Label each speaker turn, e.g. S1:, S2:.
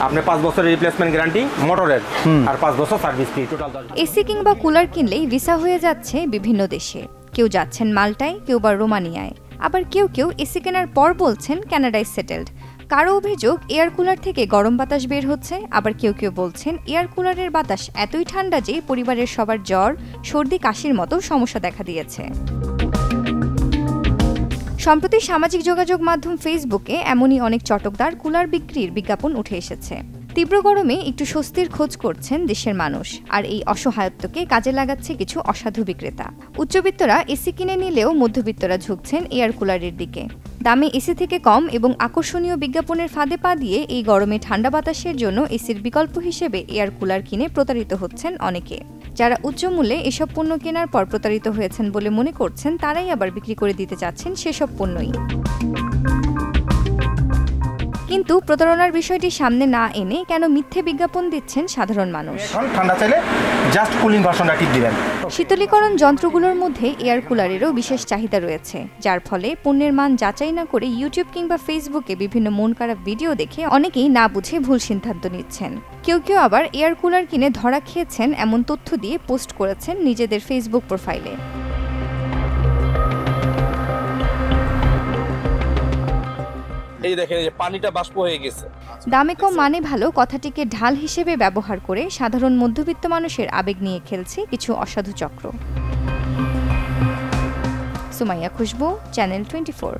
S1: আপনি 5 বছরের replacement guarantee মোটরের আর 5 বছর সার্ভিস ফ্রি টোটাল।
S2: এসি কিংবা কুলার কিনলেই ভিসা হয়ে যাচ্ছে বিভিন্ন দেশে। কেউ যাচ্ছেন মাল্টায়, কেউ বা রোমানিয়ায়, আবার কেউ কেউ এসি কেনার পর বলছেন কানাডায় সেটেলড। কারো অভিযোগ এয়ার কুলার থেকে গরম বাতাস বের হচ্ছে, আবার কেউ কেউ বলছেন এয়ার কুলারের বাতাস এতই ঠান্ডা যে পরিবারের সবার জ্বর, সর্দি, কাশির মতো সমস্যা দেখা দিয়েছে। সম্প্রতি সামাজিক যোগাযোগ মাধ্যম ফেসবুকে এমনই অনেক চটকদার কুলার বিক্রির বিজ্ঞাপন উঠে এসেছে। তীব্র গরমে একটু স্বস্তির খোঁজ করছেন দেশের মানুষ, আর এই অসহায়ত্বকে কাজে লাগাচ্ছে কিছু অসাধু বিক্রেতা। উচ্চবিত্তরা এসি কিনে নিলেও মধ্যবিত্তরা ঝুঁকছেন এয়ার কুলারের দিকে। দামে এসি থেকে কম এবং আকর্ষণীয় বিজ্ঞাপনের ফাঁদে পা দিয়ে এই গরমে ঠান্ডা বাতাসের জন্য এসির বিকল্প হিসেবে এয়ার কুলার কিনে প্রতারিত হচ্ছেন অনেকে। যারা উচ্চ মূল্যে এসব পণ্য কেনার পর প্রতারিত হয়েছেন বলে মনে করছেন, তারাই আবার বিক্রি করে দিতে চাচ্ছেন সেসব পণ্যই। কিন্তু প্রতারণার বিষয়টি সামনে না এনে কেন মিথ্যে বিজ্ঞাপন দিচ্ছেন সাধারণ মানুষ?
S1: ঠান্ডা চাইলে জাস্ট কুলিং ভার্সনটা টিপ দিবেন।
S2: শীতলীকরণ যন্ত্রগুলোর মধ্যে এয়ার কুলারেরও বিশেষ চাহিদা রয়েছে, যার ফলে পণ্যের মান যাচাই না করে ইউটিউব কিংবা ফেসবুকে বিভিন্ন মন খারাপ ভিডিও দেখে অনেকেই না বুঝে ভুল সিদ্ধান্ত নিচ্ছেন। কেউ কেউ আবার এয়ার কুলার কিনে ধরা খেয়েছেন এমন তথ্য দিয়ে পোস্ট করেছেন নিজেদের ফেসবুক প্রোফাইলে।
S3: এই দেখেন, এই যে পানিটা বাষ্প হয়ে গেছে।
S2: দামে কম মানে ভালো কথাটিকে ঢাল হিসেবে ব্যবহার করে সাধারণ মধ্যবিত্ত মানুষের আবেগ নিয়ে খেলছে কিছু অসাধু চক্র। সুমাইয়া খুশবু, চ্যানেল 24।